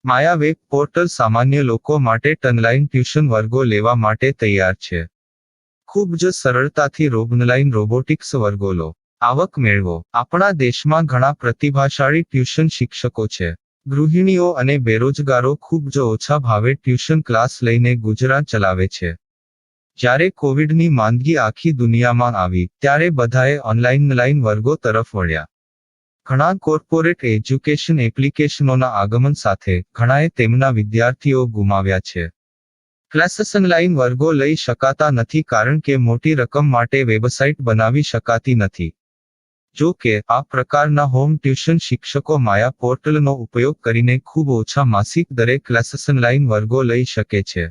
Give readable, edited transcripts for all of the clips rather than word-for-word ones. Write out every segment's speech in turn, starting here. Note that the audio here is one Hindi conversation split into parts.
માયા વેબ પોર્ટલ સામાન્ય લોકો માટે ઓનલાઈન ટ્યુશન વર્ગો લેવા માટે તૈયાર છે. ખૂબ જ સરળતાથી ઓનલાઈન રોબોટિક્સ વર્ગો લો, આવક મેળવો. આપણા દેશમાં ઘણા પ્રતિભાશાળી ટ્યુશન શિક્ષકો છે. ગૃહિણીઓ અને બેરોજગારો ખૂબ જ ઓછા ભાવે ટ્યુશન ક્લાસ લઈને ગુજરાન ચલાવે છે. જ્યારે કોવિડની માંદગી આખી દુનિયામાં આવી ત્યારે બધાએ ઓનલાઈન વર્ગો તરફ વળ્યા. ઘણા કોર્પોરેટ એજ્યુકેશન એપ્લિકેશનોના આગમન સાથે ઘણાએ તેમના વિદ્યાર્થીઓ ગુમાવ્યા છે. ક્લાસીસ ઓનલાઈન વર્ગો લઈ શકાતા નથી કારણ કે મોટી રકમ માટે વેબસાઇટ બનાવી શકાતી નથી. જો કે આ પ્રકારના હોમ ટ્યુશન શિક્ષકો માયા પોર્ટલનો ઉપયોગ કરીને ખૂબ ઓછા માસિક દરે ક્લાસીસ ઓનલાઈન વર્ગો લઈ શકે છે.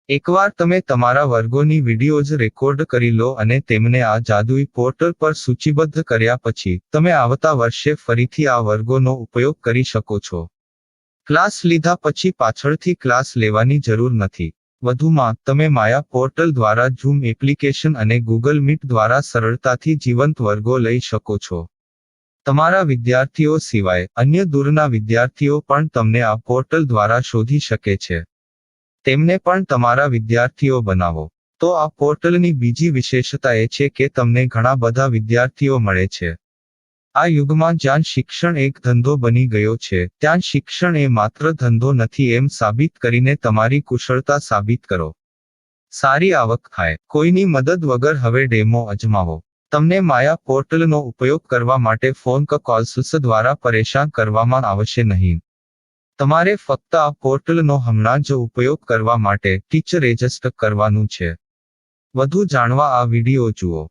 એકવાર તમે તમારા વર્ગોની વિડીયોઝ રેકોર્ડ કરી લો અને તેમને આ જાદુઈ પોર્ટલ પર સૂચિબદ્ધ કર્યા પછી તમે આવતા વર્ષે ફરીથી આ વર્ગોનો ઉપયોગ કરી શકો છો. ક્લાસ લીધા પછી પાછળથી ક્લાસ લેવાની જરૂર નથી. વધુમાં તમે માયા પોર્ટલ દ્વારા ઝૂમ એપ્લિકેશન અને ગૂગલ મીટ દ્વારા સરળતાથી જીવંત વર્ગો લઈ શકો છો. તમારા વિદ્યાર્થીઓ સિવાય અન્ય દૂરના વિદ્યાર્થીઓ પણ તમને આ પોર્ટલ દ્વારા શોધી શકે છે. તેમને પણ તમારા વિદ્યાર્થીઓ બનાવો. તો આ પોર્ટલની બીજી વિશેષતા એ છે કે તમને ઘણા બધા વિદ્યાર્થીઓ મળે છે. આ યુગમાં જ્યાં શિક્ષણ એક ધંધો બની ગયો છે ત્યાં શિક્ષણ એ માત્ર ધંધો નથી એમ સાબિત કરીને તમારી કુશળતા સાબિત કરો. સારી આવક થાય. કોઈની મદદ વગર હવે ડેમો અજમાવો. તમને માયા પોર્ટલનો ઉપયોગ કરવા માટે ફોન કોલ્સ દ્વારા પરેશાન કરવામાં આવશે નહીં. તમારે ફક્ત આ પોર્ટલનો હમણાં જ ઉપયોગ કરવા માટે ટીચર રજિસ્ટર કરવાનું છે. વધુ જાણવા આ વિડિયો જુઓ.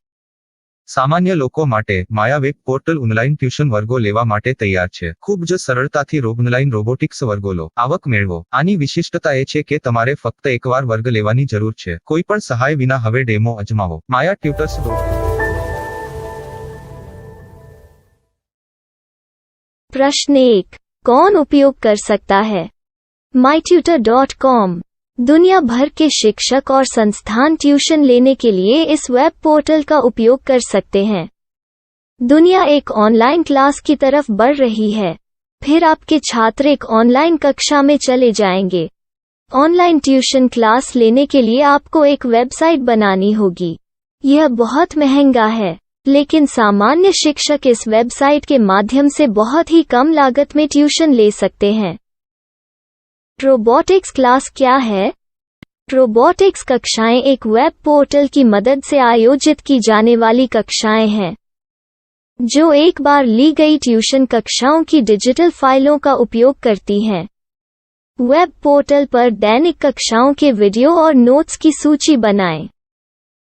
સામાન્ય લોકો માટે માયા વેબ પોર્ટલ ઓનલાઈન ટ્યુશન વર્ગો લેવા માટે તૈયાર છે. ખૂબ જ સરળતાથી ઓનલાઈન રોબોટિક્સ વર્ગો લો, આવક મેળવો. આની વિશિષ્ટતા એ છે કે તમારે ફક્ત એકવાર વર્ગ લેવાની જરૂર છે. કોઈ પણ સહાય વિના હવે ડેમો અજમાવો. માયા ટ્યુટર્સ. प्रश्न 1. कौन उपयोग कर सकता है? mytutor.com दुनिया भर के शिक्षक और संस्थान ट्यूशन लेने के लिए इस वेब पोर्टल का उपयोग कर सकते हैं. दुनिया एक ऑनलाइन क्लास की तरफ बढ़ रही है. फिर आपके छात्र एक ऑनलाइन कक्षा में चले जाएंगे. ऑनलाइन ट्यूशन क्लास लेने के लिए आपको एक वेबसाइट बनानी होगी. यह बहुत महंगा है, लेकिन सामान्य शिक्षक इस वेबसाइट के माध्यम से बहुत ही कम लागत में ट्यूशन ले सकते हैं. रोबोटिक्स क्लास क्या है? रोबोटिक्स कक्षाएं एक वेब पोर्टल की मदद से आयोजित की जाने वाली कक्षाएं हैं, जो एक बार ली गई ट्यूशन कक्षाओं की डिजिटल फाइलों का उपयोग करती हैं. वेब पोर्टल पर दैनिक कक्षाओं के वीडियो और नोट्स की सूची बनाएं.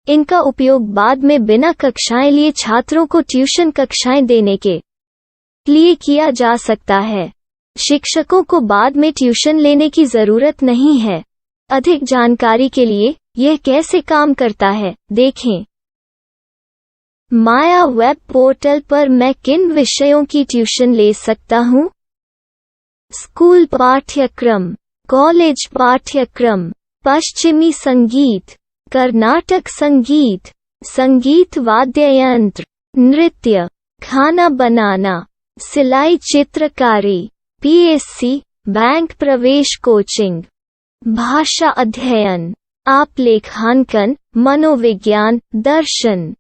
इनका उपयोग बाद में बिना कक्षाएं लिए छात्रों को ट्यूशन कक्षाएं देने के लिए किया जा सकता है. शिक्षकों को बाद में ट्यूशन लेने की जरूरत नहीं है. अधिक जानकारी के लिए यह कैसे काम करता है देखें. माया वेब पोर्टल पर मैं किन विषयों की ट्यूशन ले सकता हूँ? स्कूल पाठ्यक्रम, कॉलेज पाठ्यक्रम, पश्चिमी संगीत, कर्नाटक संगीत, संगीत वाद्य यंत्र, नृत्य, खाना बनाना, सिलाई चित्रकारी, पीएससी, बैंक प्रवेश कोचिंग, भाषा अध्ययन, आलेखांकन, मनोविज्ञान, दर्शन.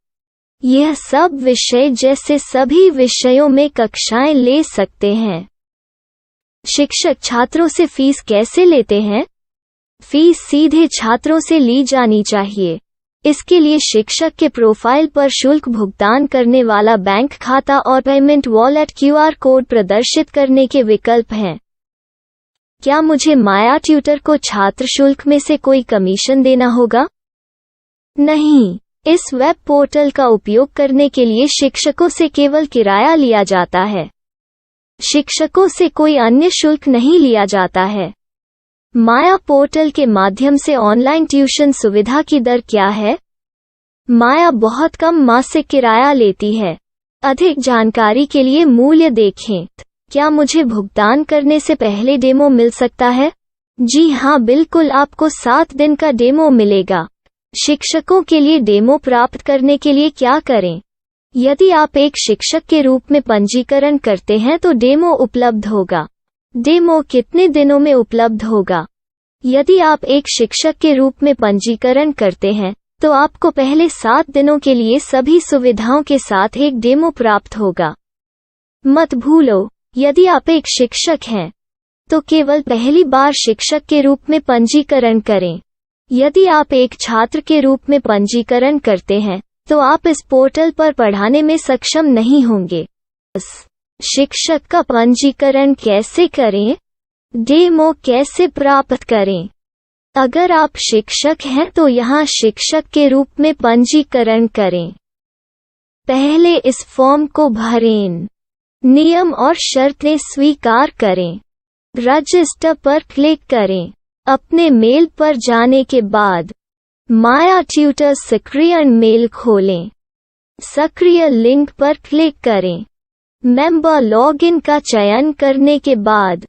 यह सब विषय जैसे सभी विषयों में कक्षाएं ले सकते हैं. शिक्षक छात्रों से फीस कैसे लेते हैं? फीस सीधे छात्रों से ली जानी चाहिए. इसके लिए शिक्षक के प्रोफाइल पर शुल्क भुगतान करने वाला बैंक खाता और पेमेंट वॉलेट क्यूआर कोड प्रदर्शित करने के विकल्प हैं. क्या मुझे माया ट्यूटर को छात्र शुल्क में से कोई कमीशन देना होगा? नहीं. इस वेब पोर्टल का उपयोग करने के लिए शिक्षकों से केवल किराया लिया जाता है. शिक्षकों से कोई अन्य शुल्क नहीं लिया जाता है. माया पोर्टल के माध्यम से ऑनलाइन ट्यूशन सुविधा की दर क्या है? माया बहुत कम मासिक किराया लेती है. अधिक जानकारी के लिए मूल्य देखें. क्या मुझे भुगतान करने से पहले डेमो मिल सकता है? जी हाँ, बिल्कुल. आपको 7 दिन का डेमो मिलेगा. शिक्षकों के लिए डेमो प्राप्त करने के लिए क्या करें? यदि आप एक शिक्षक के रूप में पंजीकरण करते हैं तो डेमो उपलब्ध होगा. डेमो कितने दिनों में उपलब्ध होगा? यदि आप एक शिक्षक के रूप में पंजीकरण करते हैं, तो आपको पहले 7 दिनों के लिए सभी सुविधाओं के साथ एक डेमो प्राप्त होगा। मत भूलो, यदि आप एक शिक्षक हैं, तो केवल पहली बार शिक्षक के रूप में पंजीकरण करें। यदि आप एक छात्र के रूप में पंजीकरण करते हैं, तो आप इस पोर्टल पर पढ़ाने में सक्षम नहीं होंगे। शिक्षक का पंजीकरण कैसे करें? डेमो कैसे प्राप्त करें? अगर आप शिक्षक हैं तो यहाँ शिक्षक के रूप में पंजीकरण करें। पहले इस फॉर्म को भरें। नियम और शर्तें स्वीकार करें। रजिस्टर पर क्लिक करें। अपने मेल पर जाने के बाद माया ट्यूटर सक्रिय मेल खोलें। सक्रिय लिंक पर क्लिक करें। मेंबर लॉगिन का चयन करने के बाद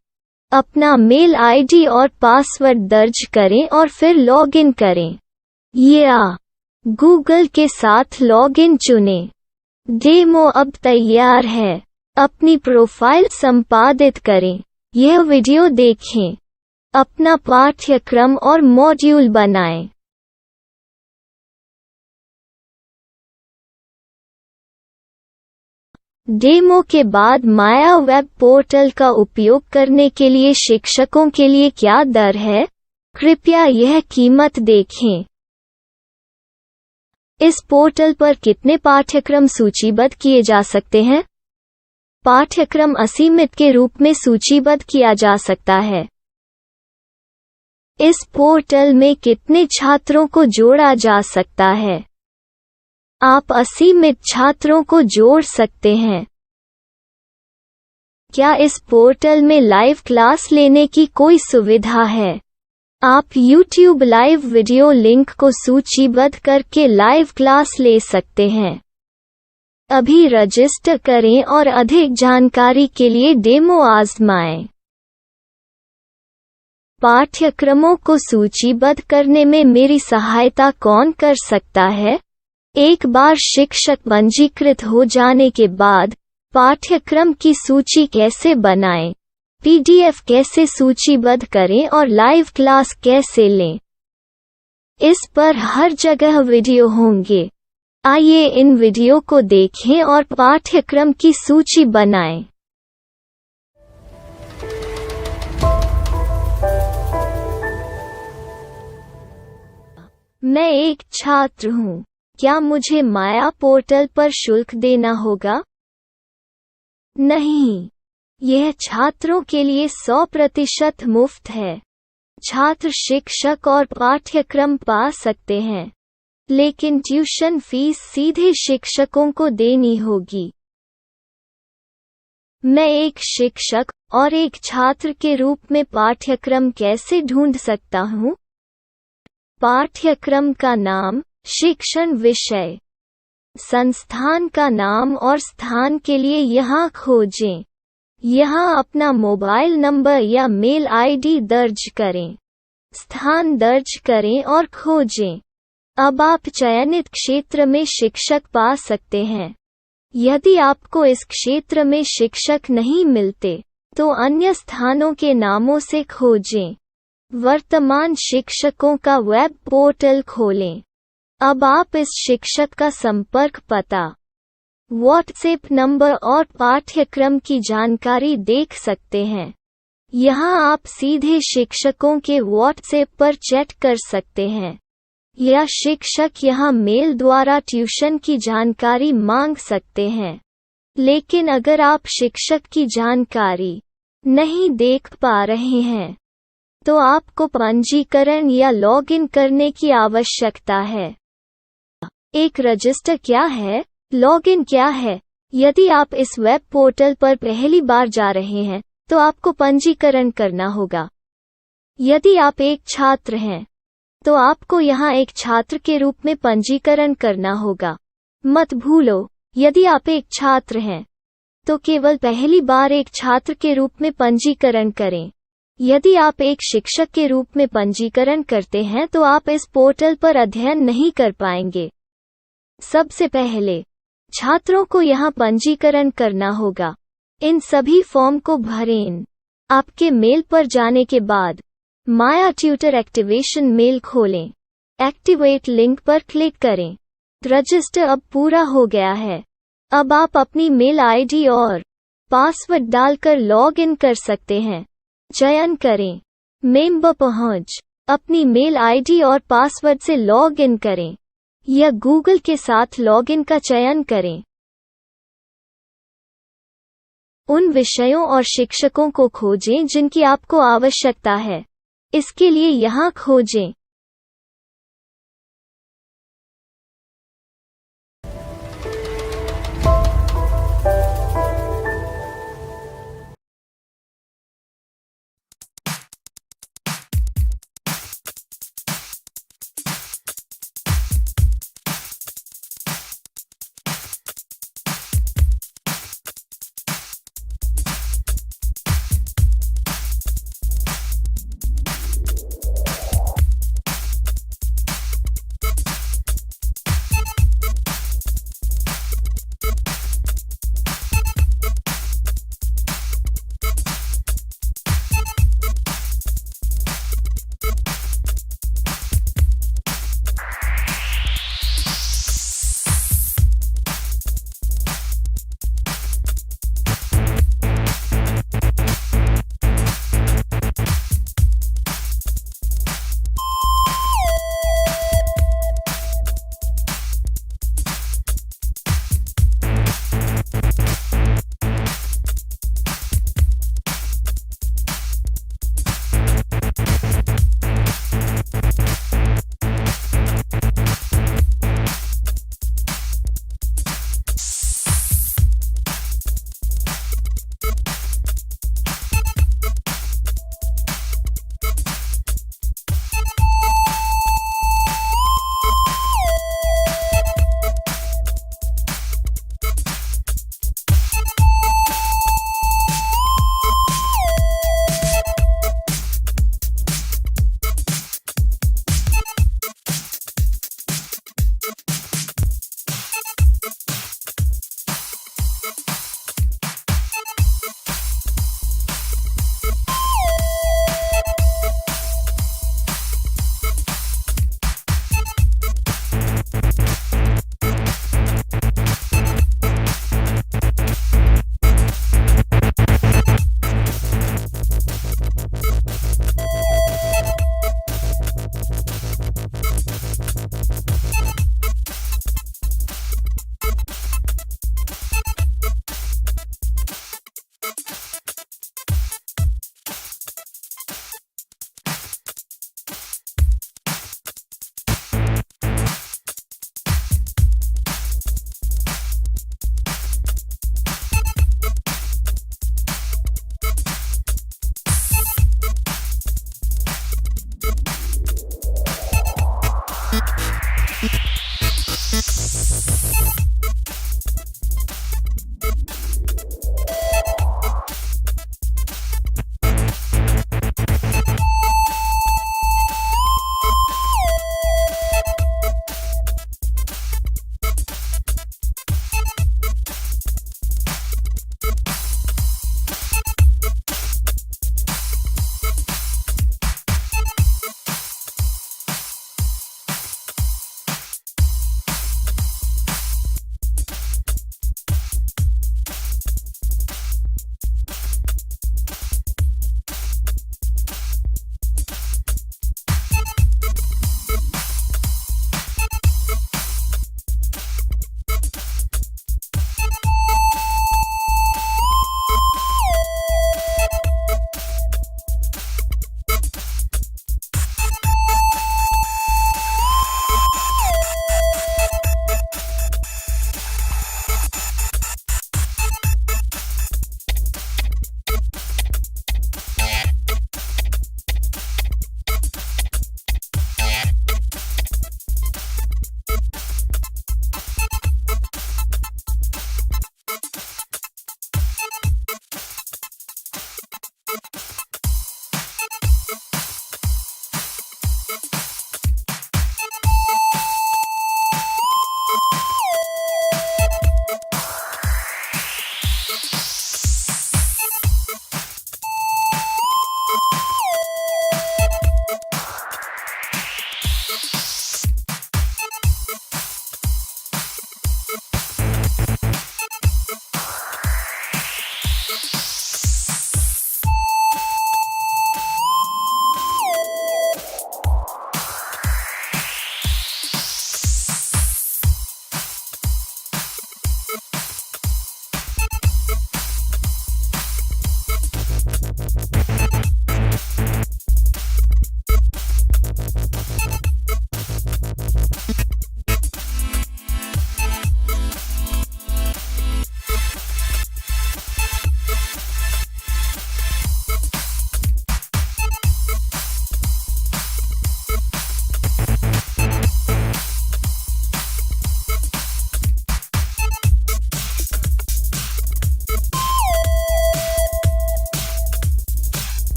अपना मेल आईडी और पासवर्ड दर्ज करें और फिर लॉगिन करें या गूगल के साथ लॉगिन चुनें। डेमो अब तैयार है। अपनी प्रोफाइल संपादित करें। यह वीडियो देखें। अपना पाठ्यक्रम और मॉड्यूल बनाएं। डेमो के बाद माया वेब पोर्टल का उपयोग करने के लिए शिक्षकों के लिए क्या दर है? कृपया यह कीमत देखें। इस पोर्टल पर कितने पाठ्यक्रम सूचीबद्ध किए जा सकते हैं? पाठ्यक्रम असीमित के रूप में सूचीबद्ध किया जा सकता है। इस पोर्टल में कितने छात्रों को जोड़ा जा सकता है? आप असीमित छात्रों को जोड़ सकते हैं। क्या इस पोर्टल में लाइव क्लास लेने की कोई सुविधा है? आप YouTube लाइव वीडियो लिंक को सूचीबद्ध करके लाइव क्लास ले सकते हैं। अभी रजिस्टर करें और अधिक जानकारी के लिए डेमो आजमाएं। पाठ्यक्रमों को सूचीबद्ध करने में मेरी सहायता कौन कर सकता है? एक बार शिक्षक पंजीकृत हो जाने के बाद पाठ्यक्रम की सूची कैसे बनाएं, PDF कैसे सूचीबद्ध करें और लाइव क्लास कैसे लें, इस पर हर जगह वीडियो होंगे। आइए इन वीडियो को देखें और पाठ्यक्रम की सूची बनाएं। मैं एक छात्र हूँ। क्या मुझे माया पोर्टल पर शुल्क देना होगा? नहीं, यह छात्रों के लिए 100% मुफ्त है। छात्र शिक्षक और पाठ्यक्रम पा सकते हैं, लेकिन ट्यूशन फीस सीधे शिक्षकों को देनी होगी। मैं एक शिक्षक और एक छात्र के रूप में पाठ्यक्रम कैसे ढूंढ सकता हूँ? पाठ्यक्रम का नाम, शिक्षण विषय, संस्थान का नाम और स्थान के लिए यहाँ खोजें। यहाँ अपना मोबाइल नंबर या मेल आईडी दर्ज करें। स्थान दर्ज करें और खोजें। अब आप चयनित क्षेत्र में शिक्षक पा सकते हैं। यदि आपको इस क्षेत्र में शिक्षक नहीं मिलते, तो अन्य स्थानों के नामों से खोजें। वर्तमान शिक्षकों का वेब पोर्टल खोलें। अब आप इस शिक्षक का संपर्क पता, व्हाट्सएप नंबर और पाठ्यक्रम की जानकारी देख सकते हैं। यहाँ आप सीधे शिक्षकों के व्हाट्सएप पर चैट कर सकते हैं, या शिक्षक यहाँ मेल द्वारा ट्यूशन की जानकारी मांग सकते हैं। लेकिन अगर आप शिक्षक की जानकारी नहीं देख पा रहे हैं, तो आपको पंजीकरण या लॉगिन करने की आवश्यकता है। एक रजिस्टर क्या है? लॉगिन क्या है? यदि आप इस वेब पोर्टल पर पहली बार जा रहे हैं, तो आपको पंजीकरण करना होगा। यदि आप एक छात्र हैं, तो आपको यहाँ एक छात्र के रूप में पंजीकरण करना होगा। मत भूलो, यदि आप एक छात्र हैं, तो केवल पहली बार एक छात्र के रूप में पंजीकरण करें। यदि आप एक शिक्षक के रूप में पंजीकरण करते हैं तो आप इस पोर्टल पर अध्ययन नहीं कर पाएंगे। सबसे पहले छात्रों को यहाँ पंजीकरण करना होगा। इन सभी फॉर्म को भरें। आपके मेल पर जाने के बाद माया ट्यूटर एक्टिवेशन मेल खोलें। एक्टिवेट लिंक पर क्लिक करें। रजिस्टर अब पूरा हो गया है। अब आप अपनी मेल आईडी और पासवर्ड डालकर लॉग इन कर सकते हैं। चयन करें मेंबर पहुंच। अपनी मेल आईडी और पासवर्ड से लॉग इन करें या गूगल के साथ लॉग इन का चयन करें। उन विषयों और शिक्षकों को खोजें जिनकी आपको आवश्यकता है। इसके लिए यहाँ खोजें।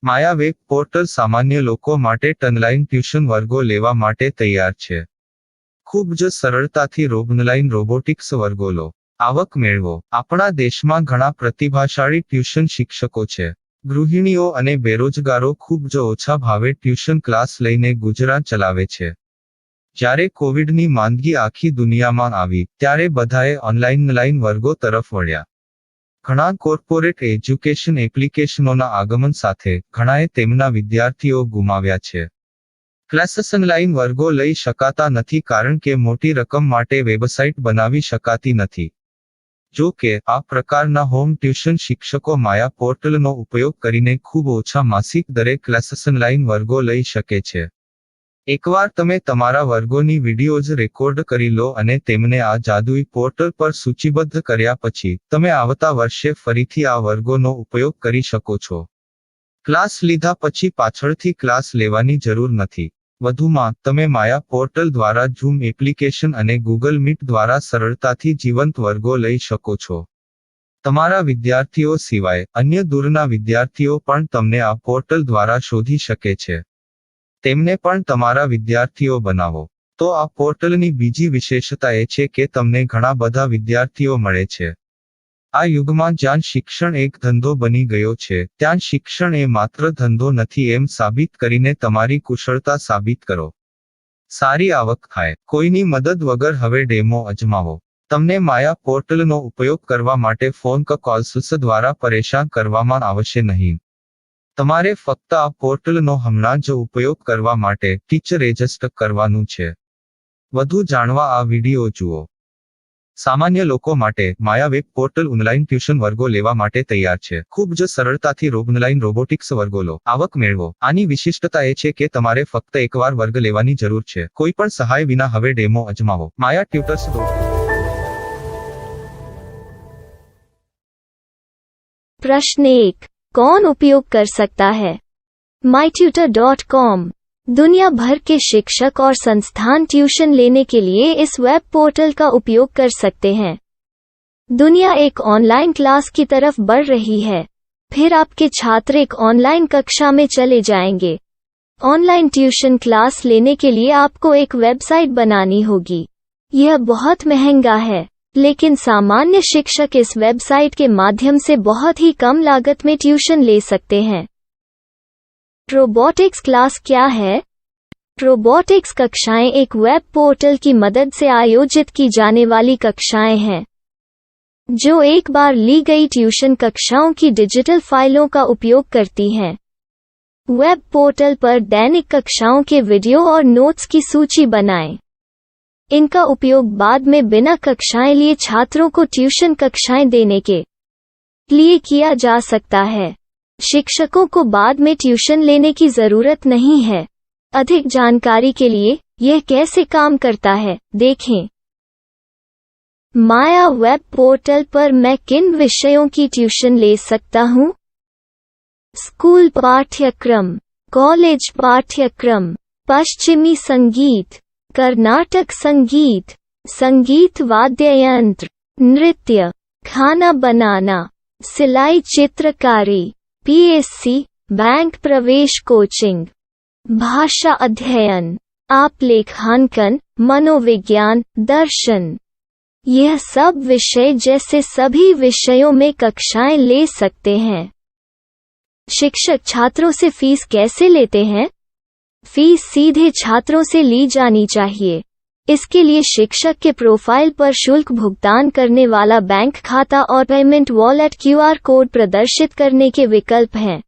માયા વેબ પોર્ટલ સામાન્ય લોકો માટે ઓનલાઈન ટ્યુશન વર્ગો લેવા માટે તૈયાર છે. ખૂબ જ સરળતાથી ઓનલાઈન રોબોટિક્સ વર્ગો લો. આવક મેળવો. આપણા દેશમાં ઘણા પ્રતિભાશાળી ટ્યુશન શિક્ષકો છે. ગૃહિણીઓ અને બેરોજગારો ખૂબ જ ઓછા ભાવે ટ્યુશન ક્લાસ લઈને ગુજરાન ચલાવે છે. જ્યારે કોવિડની માંદગી આખી દુનિયામાં આવી ત્યારે બધાએ ઓનલાઈન વર્ગો તરફ વળ્યા. ઘણા કોર્પોરેટ એજ્યુકેશન એપ્લિકેશનોના આગમન સાથે ઘણાએ તેમના વિદ્યાર્થીઓ ગુમાવ્યા છે. ક્લાસીસ ઓનલાઈન વર્ગો લઈ શકાતા નથી કારણ કે મોટી રકમ માટે વેબસાઇટ બનાવી શકાતી નથી. જો કે આ પ્રકારના હોમ ટ્યુશન શિક્ષકો માયા પોર્ટલનો ઉપયોગ કરીને ખૂબ ઓછા માસિક દરે ક્લાસીસ ઓનલાઈન વર્ગો લઈ શકે છે. એકવાર તમે તમારા વર્ગોની વિડીયોઝ રેકોર્ડ કરી લો અને તેમને આ જાદુઈ પોર્ટલ પર સૂચિબદ્ધ કર્યા પછી તમે આવતા વર્ષે ફરીથી આ વર્ગોનો ઉપયોગ કરી શકો છો. ક્લાસ લીધા પછી પાછળથી ક્લાસ લેવાની જરૂર નથી. વધુમાં તમે માયા પોર્ટલ દ્વારા ઝૂમ એપ્લિકેશન અને ગૂગલ મીટ દ્વારા સરળતાથી જીવંત વર્ગો લઈ શકો છો. તમારા વિદ્યાર્થીઓ સિવાય અન્ય દૂરના વિદ્યાર્થીઓ પણ તમને આ પોર્ટલ દ્વારા શોધી શકે છે. તેમને પણ તમારા વિદ્યાર્થીઓ બનાવો. તો આ પોર્ટલની બીજી વિશેષતા એ છે કે તમને ઘણા બધા વિદ્યાર્થીઓ મળે છે. આ યુગમાં જ્યાં શિક્ષણ એક ધંધો બની ગયો છે ત્યાં શિક્ષણ એ માત્ર ધંધો નથી એમ સાબિત કરીને તમારી કુશળતા સાબિત કરો. સારી આવક થાય. કોઈની મદદ વગર હવે ડેમો અજમાવો. તમને માયા પોર્ટલનો ઉપયોગ કરવા માટે ફોન કોલ્સ દ્વારા પરેશાન કરવામાં આવશે નહીં. તમારે ફક્ત આ પોર્ટલનો હમણાં જ ઉપયોગ કરવા માટે ટીચર રજિસ્ટર કરવાનું છે. વધુ જાણવા આ વિડિયો જુઓ. સામાન્ય લોકો માટે માયા વેબ પોર્ટલ ઓનલાઈન ટ્યુશન વર્ગો લેવા માટે તૈયાર છે. ખૂબ જ સરળતાથી ઓનલાઈન રોબોટિક્સ વર્ગો લો. આવક મેળવો. આની વિશિષ્ટતા એ છે કે તમારે ફક્ત એકવાર વર્ગ લેવાની જરૂર છે. કોઈ પણ સહાય વિના હવે ડેમો અજમાવો. માયા ટ્યુટર્સ દો. प्रश्न 1. कौन उपयोग कर सकता है? mytutor.com दुनिया भर के शिक्षक और संस्थान ट्यूशन लेने के लिए इस वेब पोर्टल का उपयोग कर सकते हैं. दुनिया एक ऑनलाइन क्लास की तरफ बढ़ रही है. फिर आपके छात्र एक ऑनलाइन कक्षा में चले जाएंगे. ऑनलाइन ट्यूशन क्लास लेने के लिए आपको एक वेबसाइट बनानी होगी. यह बहुत महंगा है, लेकिन सामान्य शिक्षक इस वेबसाइट के माध्यम से बहुत ही कम लागत में ट्यूशन ले सकते हैं. रोबोटिक्स क्लास क्या है? रोबोटिक्स कक्षाएं एक वेब पोर्टल की मदद से आयोजित की जाने वाली कक्षाएं हैं, जो एक बार ली गई ट्यूशन कक्षाओं की डिजिटल फाइलों का उपयोग करती हैं. वेब पोर्टल पर दैनिक कक्षाओं के वीडियो और नोट्स की सूची बनाएं. इनका उपयोग बाद में बिना कक्षाएं लिए छात्रों को ट्यूशन कक्षाएं देने के लिए किया जा सकता है। शिक्षकों को बाद में ट्यूशन लेने की जरूरत नहीं है। अधिक जानकारी के लिए यह कैसे काम करता है, देखें। माया वेब पोर्टल पर मैं किन विषयों की ट्यूशन ले सकता हूँ? स्कूल पाठ्यक्रम, कॉलेज पाठ्यक्रम, पश्चिमी संगीत, कर्नाटक संगीत, संगीत वाद्य यंत्र, नृत्य, खाना बनाना, सिलाई चित्रकारी, पीएससी, बैंक प्रवेश कोचिंग, भाषा अध्ययन, आप लेखांकन, मनोविज्ञान, दर्शन। यह सब विषय जैसे सभी विषयों में कक्षाएं ले सकते हैं। शिक्षक छात्रों से फीस कैसे लेते हैं? फीस सीधे छात्रों से ली जानी चाहिए। इसके लिए शिक्षक के प्रोफाइल पर शुल्क भुगतान करने वाला बैंक खाता और पेमेंट वॉलेट क्यूआर कोड प्रदर्शित करने के विकल्प हैं।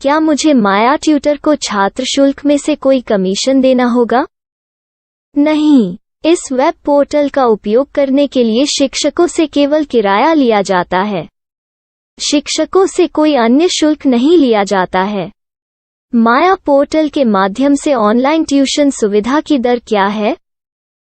क्या मुझे माया ट्यूटर को छात्र शुल्क में से कोई कमीशन देना होगा? नहीं, इस वेब पोर्टल का उपयोग करने के लिए शिक्षकों से केवल किराया लिया जाता है। शिक्षकों से कोई अन्य शुल्क नहीं लिया जाता है। माया पोर्टल के माध्यम से ऑनलाइन ट्यूशन सुविधा की दर क्या है?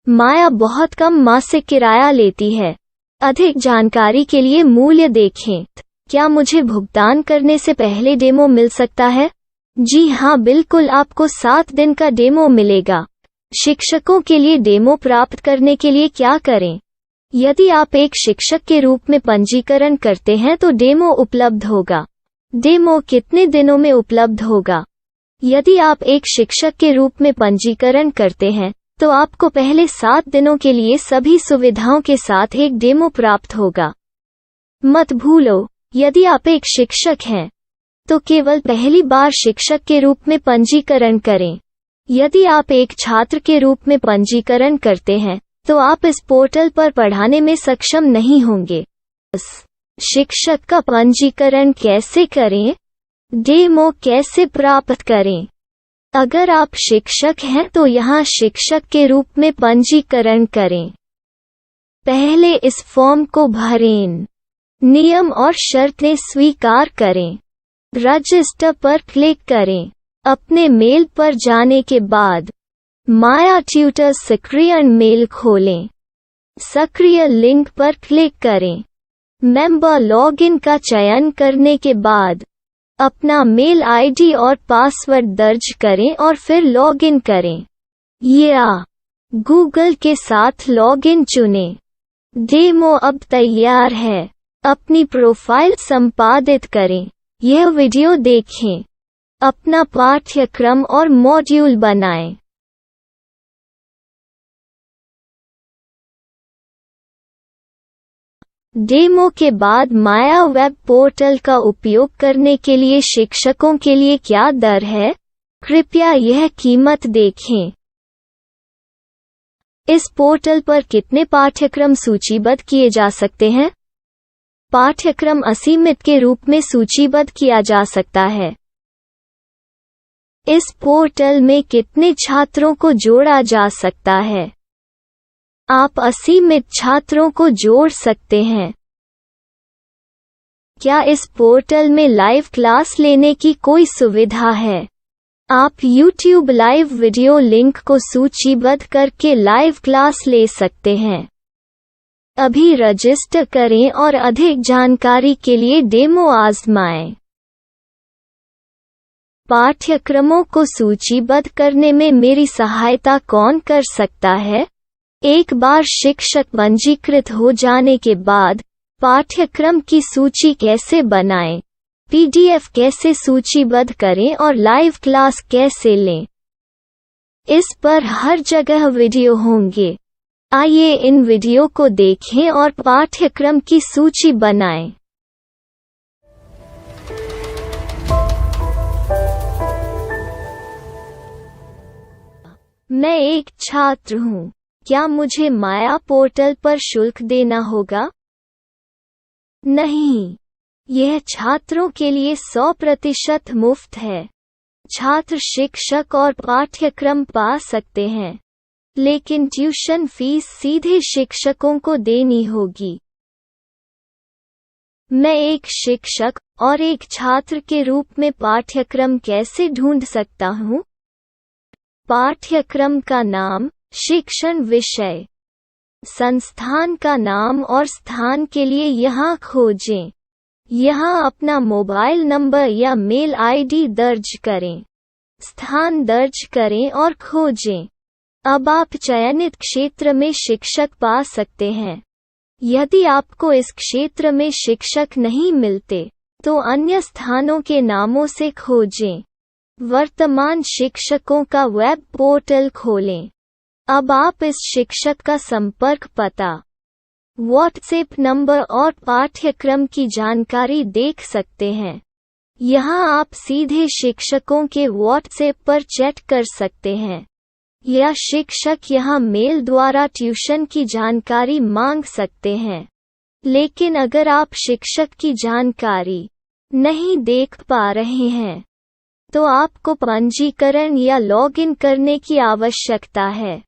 माया बहुत कम मासिक किराया लेती है। अधिक जानकारी के लिए मूल्य देखें। क्या मुझे भुगतान करने से पहले डेमो मिल सकता है? जी हाँ, बिल्कुल, आपको 7 दिन का डेमो मिलेगा। शिक्षकों के लिए डेमो प्राप्त करने के लिए क्या करें? यदि आप एक शिक्षक के रूप में पंजीकरण करते हैं तो डेमो उपलब्ध होगा। डेमो कितने दिनों में उपलब्ध होगा? यदि आप एक शिक्षक के रूप में पंजीकरण करते हैं तो आपको पहले 7 दिनों के लिए सभी सुविधाओं के साथ एक डेमो प्राप्त होगा। मत भूलो, यदि आप एक शिक्षक हैं तो केवल पहली बार शिक्षक के रूप में पंजीकरण करें। यदि आप एक छात्र के रूप में पंजीकरण करते हैं तो आप इस पोर्टल पर पढ़ाने में सक्षम नहीं होंगे। शिक्षक का पंजीकरण कैसे करें? डेमो कैसे प्राप्त करें? अगर आप शिक्षक हैं तो यहाँ शिक्षक के रूप में पंजीकरण करें। पहले इस फॉर्म को भरें। नियम और शर्तें स्वीकार करें। रजिस्टर पर क्लिक करें। अपने मेल पर जाने के बाद माया ट्यूटर सक्रिय मेल खोलें। सक्रिय लिंक पर क्लिक करें। मेंबर लॉगिन का चयन करने के बाद अपना मेल आईडी और पासवर्ड दर्ज करें और फिर लॉगिन करें या गूगल के साथ लॉगिन चुनें। डेमो अब तैयार है। अपनी प्रोफाइल संपादित करें। यह वीडियो देखें। अपना पाठ्यक्रम और मॉड्यूल बनाएं। डेमो के बाद माया वेब पोर्टल का उपयोग करने के लिए शिक्षकों के लिए क्या दर है? कृपया यह कीमत देखें। इस पोर्टल पर कितने पाठ्यक्रम सूचीबद्ध किए जा सकते हैं? पाठ्यक्रम असीमित के रूप में सूचीबद्ध किया जा सकता है। इस पोर्टल में कितने छात्रों को जोड़ा जा सकता है? आप असीमित छात्रों को जोड़ सकते हैं। क्या इस पोर्टल में लाइव क्लास लेने की कोई सुविधा है? आप YouTube लाइव वीडियो लिंक को सूचीबद्ध करके लाइव क्लास ले सकते हैं। अभी रजिस्टर करें और अधिक जानकारी के लिए डेमो आजमाएं। पाठ्यक्रमों को सूचीबद्ध करने में मेरी सहायता कौन कर सकता है? एक बार शिक्षक पंजीकृत हो जाने के बाद पाठ्यक्रम की सूची कैसे बनाएं, PDF कैसे सूचीबद्ध करें और लाइव क्लास कैसे लें, इस पर हर जगह वीडियो होंगे। आइए इन वीडियो को देखें और पाठ्यक्रम की सूची बनाएं। मैं एक छात्र हूँ। क्या मुझे माया पोर्टल पर शुल्क देना होगा? नहीं, यह छात्रों के लिए 100% मुफ्त है। छात्र शिक्षक और पाठ्यक्रम पा सकते हैं, लेकिन ट्यूशन फीस सीधे शिक्षकों को देनी होगी। मैं एक शिक्षक और एक छात्र के रूप में पाठ्यक्रम कैसे ढूंढ सकता हूँ? पाठ्यक्रम का नाम, शिक्षण विषय, संस्थान का नाम और स्थान के लिए यहाँ खोजें। यहाँ अपना मोबाइल नंबर या मेल आईडी दर्ज करें। स्थान दर्ज करें और खोजें। अब आप चयनित क्षेत्र में शिक्षक पा सकते हैं। यदि आपको इस क्षेत्र में शिक्षक नहीं मिलते, तो अन्य स्थानों के नामों से खोजें। वर्तमान शिक्षकों का वेब पोर्टल खोलें। अब आप इस शिक्षक का संपर्क पता, व्हाट्सएप नंबर और पाठ्यक्रम की जानकारी देख सकते हैं। यहाँ आप सीधे शिक्षकों के व्हाट्सएप पर चैट कर सकते हैं, या शिक्षक यहाँ मेल द्वारा ट्यूशन की जानकारी मांग सकते हैं। लेकिन अगर आप शिक्षक की जानकारी नहीं देख पा रहे हैं, तो आपको पंजीकरण या लॉगिन करने की आवश्यकता है।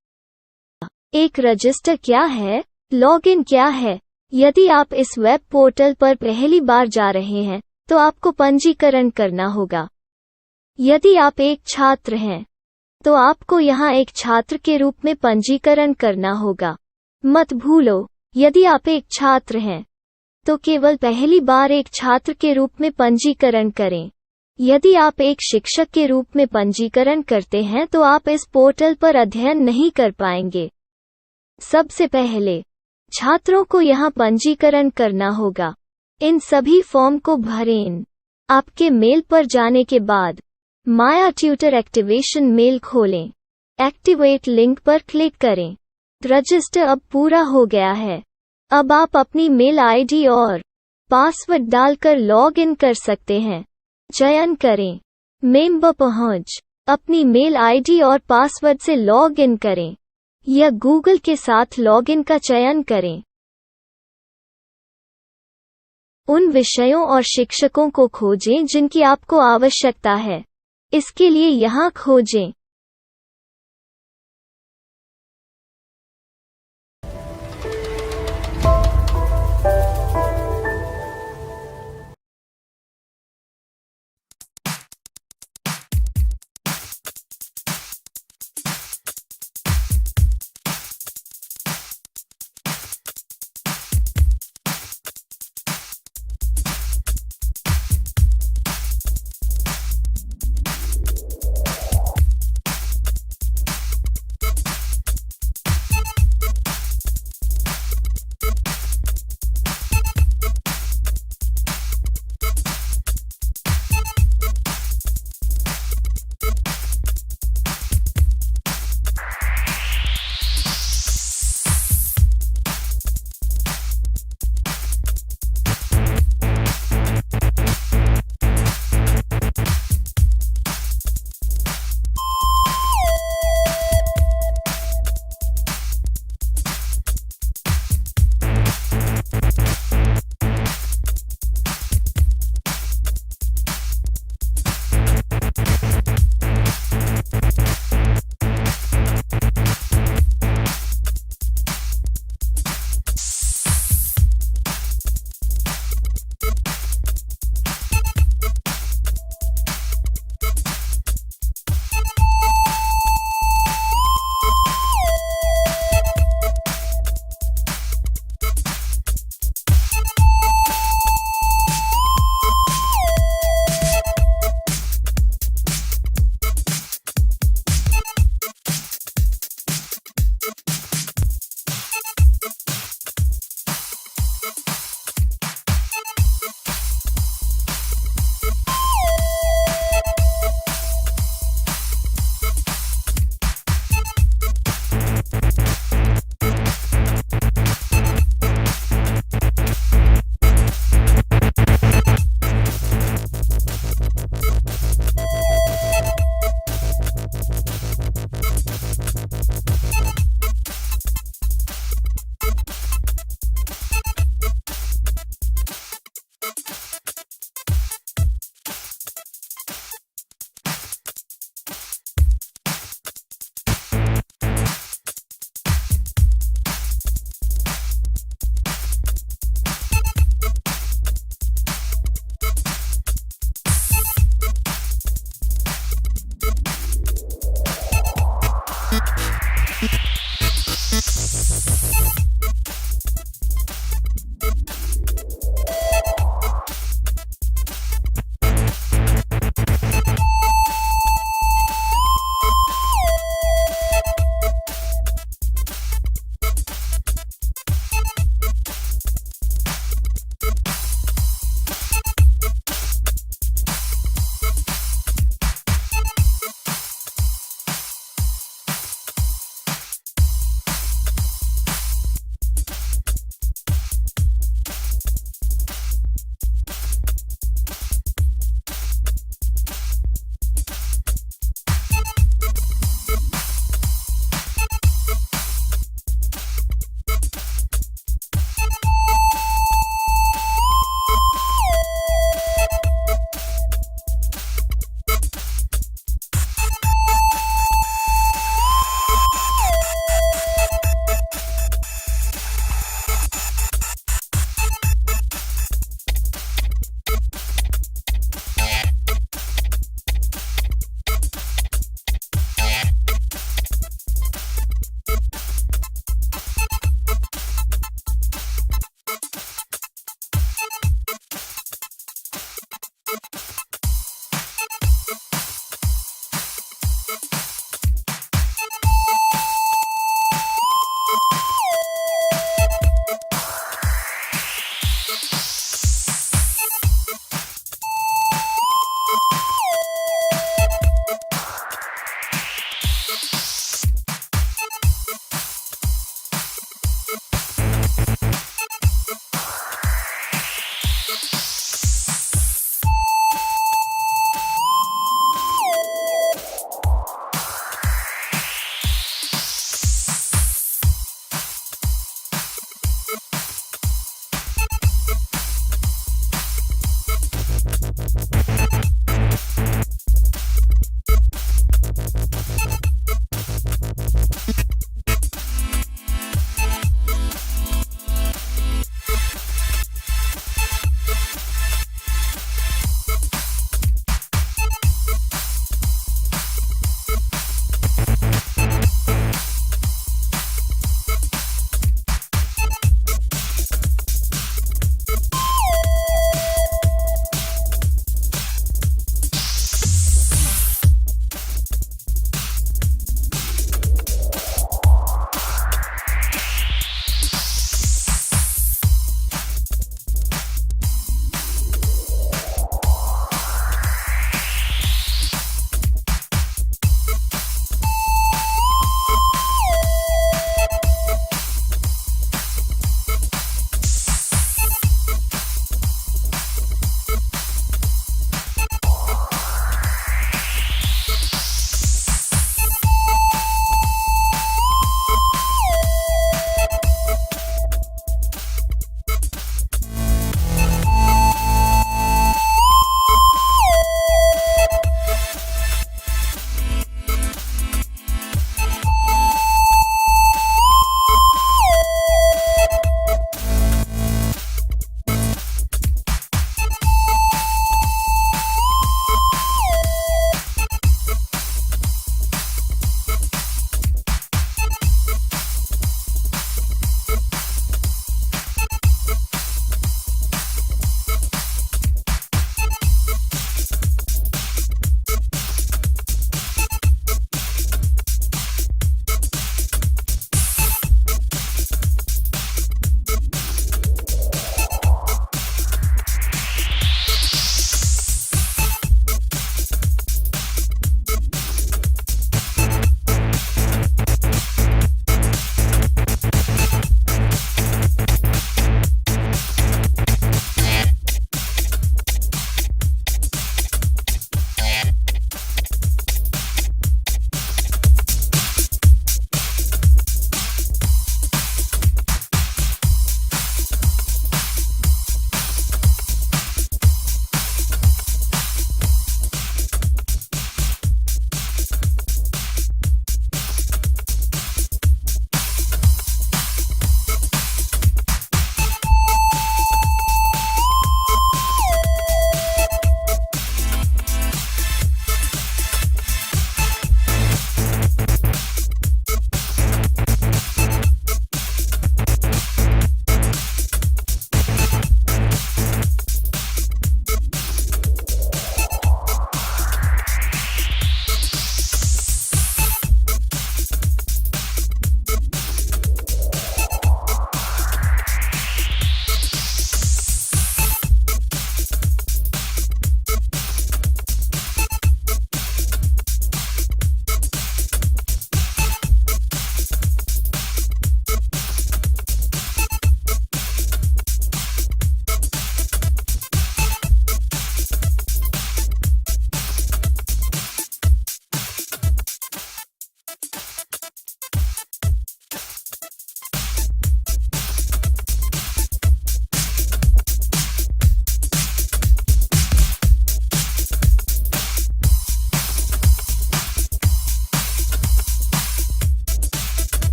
एक रजिस्टर क्या है? लॉगिन क्या है? यदि आप इस वेब पोर्टल पर पहली बार जा रहे हैं, तो आपको पंजीकरण करना होगा। यदि आप एक छात्र हैं, तो आपको यहाँ एक छात्र के रूप में पंजीकरण करना होगा। मत भूलो, यदि आप एक छात्र हैं, तो केवल पहली बार एक छात्र के रूप में पंजीकरण करें। यदि आप एक शिक्षक के रूप में पंजीकरण करते हैं, तो आप इस पोर्टल पर अध्ययन नहीं कर पाएंगे। सबसे पहले, छात्रों को यहाँ पंजीकरण करना होगा। इन सभी फॉर्म को भरें। आपके मेल पर जाने के बाद, माया ट्यूटर एक्टिवेशन मेल खोलें। एक्टिवेट लिंक पर क्लिक करें। रजिस्टर अब पूरा हो गया है। अब आप अपनी मेल आईडी और पासवर्ड डालकर लॉग इन कर सकते हैं। चयन करें मेंबर पहुंच। अपनी मेल आईडी और पासवर्ड से लॉग इन करें, या गूगल के साथ लॉगिन का चयन करें। उन विषयों और शिक्षकों को खोजें जिनकी आपको आवश्यकता है। इसके लिए यहाँ खोजें।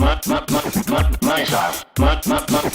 Money style. Money.